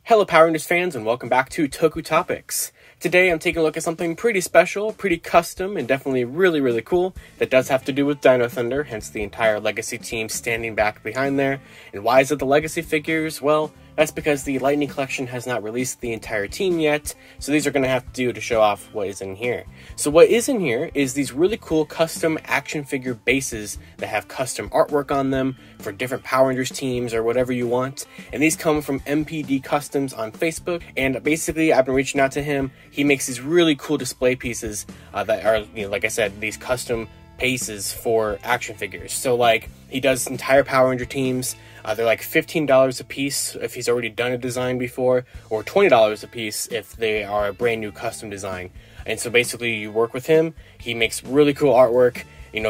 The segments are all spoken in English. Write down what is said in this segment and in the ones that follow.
Hello Power Rangers fans and welcome back to Toku Topics. Today I'm taking a look at something pretty special, pretty custom, and definitely really cool that does have to do with Dino Thunder, hence the entire Legacy team standing back behind there. And why is it the Legacy figures? Well, that's because the Lightning Collection has not released the entire team yet, so these are going to have to do to show off what is in here. So what is in here is these really cool custom action figure bases that have custom artwork on them for different Power Rangers teams or whatever you want. And these come from MPD Customs on Facebook, and basically I've been reaching out to him. He makes these really cool display pieces that are, like I said, these custom bases for action figures. So like he does entire Power Ranger teams. They're like $15 a piece if he's already done a design before, or $20 a piece if they are a brand new custom design. And so basically you work with him, he makes really cool artwork,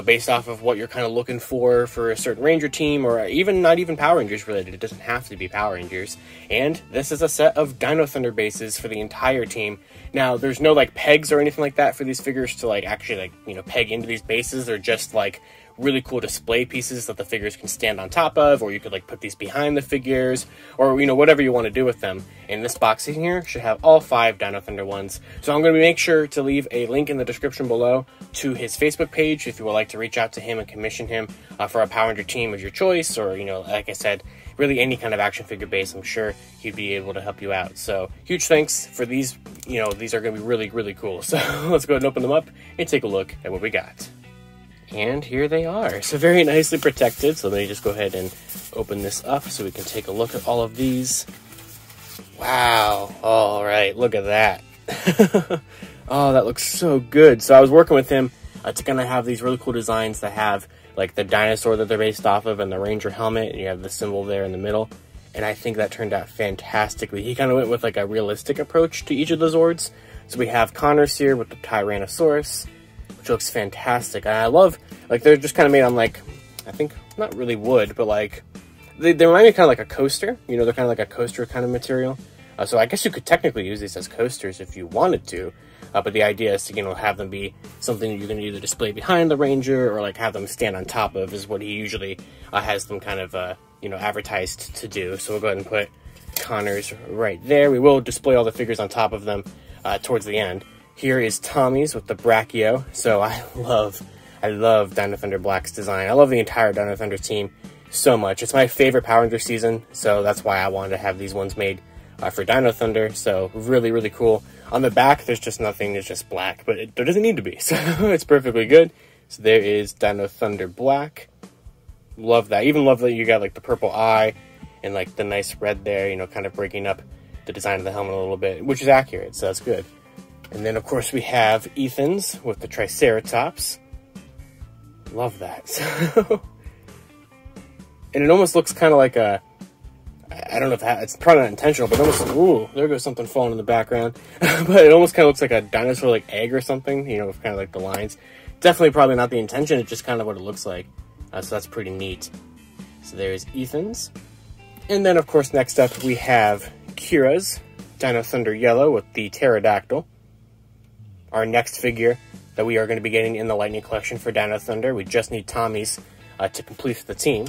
based off of what you're kind of looking for a certain Ranger team, or even not even Power Rangers related. It doesn't have to be Power Rangers. And this is a set of Dino Thunder bases for the entire team. Now, there's no like pegs or anything like that for these figures to actually peg into these bases. They're just like really cool display pieces that the figures can stand on top of, or you could put these behind the figures, or whatever you want to do with them. And this box in here should have all 5 Dino Thunder ones. So I'm going to make sure to leave a link in the description below to his Facebook page if you would like to reach out to him and commission him for a Power Ranger team of your choice, or like I said, really any kind of action figure base. I'm sure he'd be able to help you out. So huge thanks for these. These are going to be really cool. So let's go ahead and open them up and take a look at what we got. And here they are. So very nicely protected. So let me just go ahead and open this up so we can take a look at all of these. Wow. All right. Look at that. Oh, that looks so good. So I was working with him to kind of have these really cool designs that have like the dinosaur that they're based off of and the Ranger helmet. And you have the symbol there in the middle. And I think that turned out fantastically. He kind of went with like a realistic approach to each of the Zords. So we have Connors here with the Tyrannosaurus, which looks fantastic. And I love, they're just kind of made on I think, not really wood, but they remind me kind of like a coaster. They're kind of like a coaster kind of material. So I guess you could technically use these as coasters if you wanted to. But the idea is to, have them be something that you're going to either display behind the Ranger or have them stand on top of, is what he usually has them kind of, advertised to do. So we'll go ahead and put Connors right there. We will display all the figures on top of them towards the end. Here is Tommy's with the Brachio. So I love Dino Thunder Black's design. I love the entire Dino Thunder team so much. It's my favorite Power Ranger season, so that's why I wanted to have these ones made for Dino Thunder. So really cool. On the back, there's just nothing. It's just black, but there doesn't need to be. So it's perfectly good. So there is Dino Thunder Black. Love that. Even love that you got the purple eye and the nice red there, kind of breaking up the design of the helmet a little bit, which is accurate, so that's good. And then, of course, we have Ethan's with the Triceratops. Love that. And it almost looks kind of like a, I don't know if it's probably not intentional, but almost, ooh, there goes something falling in the background. But it almost kind of looks like a dinosaur egg or something, with kind of the lines. Definitely probably not the intention, it's just kind of what it looks like. So that's pretty neat. So there's Ethan's. And then, of course, next up we have Kira's Dino Thunder Yellow with the Pterodactyl. Our next figure that we are going to be getting in the Lightning Collection for Dino Thunder. We just need Tommy's to complete the team.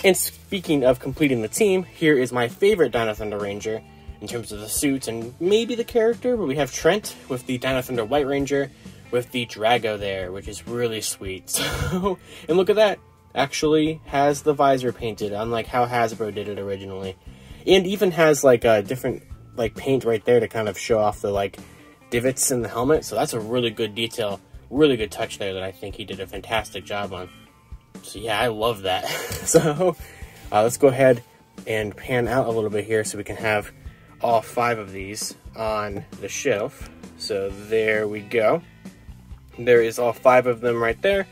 And speaking of completing the team, here is my favorite Dino Thunder Ranger in terms of the suit and maybe the character, but we have Trent with the Dino Thunder White Ranger with the Drago there, which is really sweet. So, and look at that. Actually has the visor painted, unlike how Hasbro did it originally. And even has a different paint right there to kind of show off the divots in the helmet. So that's a really good detail, really good touch there that I think he did a fantastic job on. So yeah, I love that. So let's go ahead and pan out a little bit here so we can have all 5 of these on the shelf. So there we go. There is all 5 of them right there.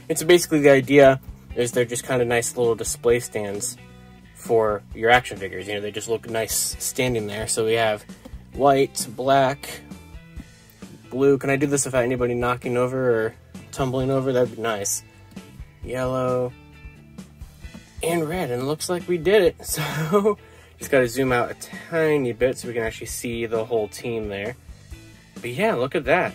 And so basically the idea is they're just kind of nice little display stands for your action figures. They just look nice standing there. So we have white, black, blue. Can I do this without anybody knocking over or tumbling over? That'd be nice. Yellow and red, and it looks like we did it. So just got to zoom out a tiny bit so we can actually see the whole team there. But yeah, look at that.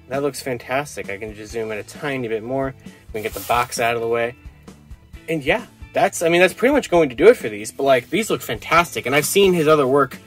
That looks fantastic. I can just zoom in a tiny bit more. We can get the box out of the way. And yeah, that's pretty much going to do it for these. But these look fantastic. And I've seen his other work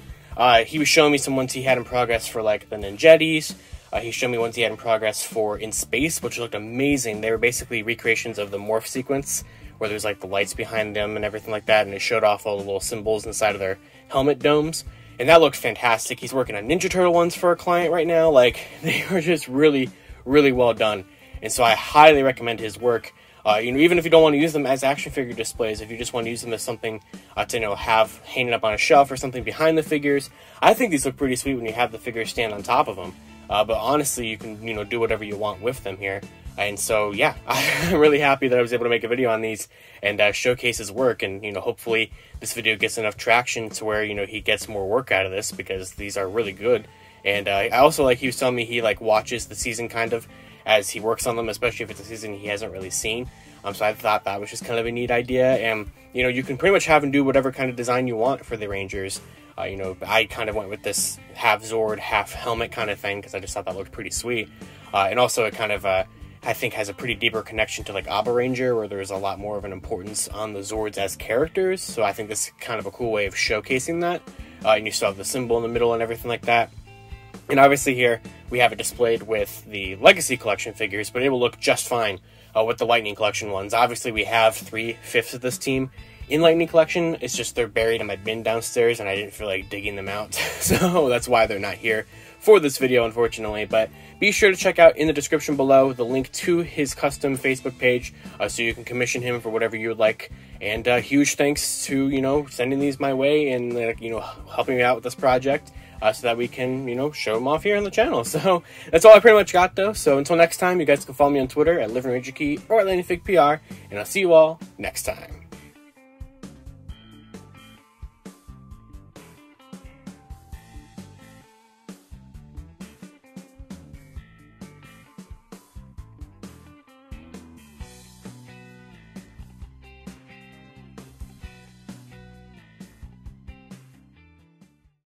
He was showing me some ones he had in progress for like the Ninjettis. He showed me ones he had in progress for in space, which looked amazing. They were basically recreations of the morph sequence, where there's like the lights behind them and everything like that, and it showed off all the little symbols inside of their helmet domes, and that looked fantastic. He's working on Ninja Turtle ones for a client right now. Like, they are just really, really well done, and so I highly recommend his work. Even if you don't want to use them as action figure displays, if you just want to use them as something to have hanging up on a shelf or something behind the figures, I think these look pretty sweet when you have the figures stand on top of them. But honestly, you can do whatever you want with them here. And so, yeah, I'm really happy that I was able to make a video on these and showcase his work. And, hopefully this video gets enough traction to where, he gets more work out of this, because these are really good. And I also, like, he was telling me he, like, watches the season kind of as he works on them, especially if it's a season he hasn't really seen. So I thought that was just kind of a neat idea. And, you can pretty much have him do whatever kind of design you want for the Rangers. I kind of went with this half Zord, half helmet kind of thing, because I just thought that looked pretty sweet. And also it kind of, I think, has a pretty deeper connection to like Abba Ranger, where there's a lot more of an importance on the Zords as characters. So I think this is kind of a cool way of showcasing that. And you still have the symbol in the middle and everything like that. And obviously here we have it displayed with the Legacy Collection figures, but it will look just fine with the Lightning Collection ones. Obviously we have 3/5 of this team in Lightning Collection. It's just they're buried in my bin downstairs, and I didn't feel like digging them out. So that's why they're not here for this video, unfortunately. But be sure to check out in the description below the link to his custom Facebook page, so you can commission him for whatever you would like. And huge thanks to, sending these my way and, helping me out with this project. So that we can, show them off here on the channel. So that's all I pretty much got, though. So until next time, you guys can follow me on Twitter at LivingRangerKey or at LandingFigPR, and I'll see you all next time.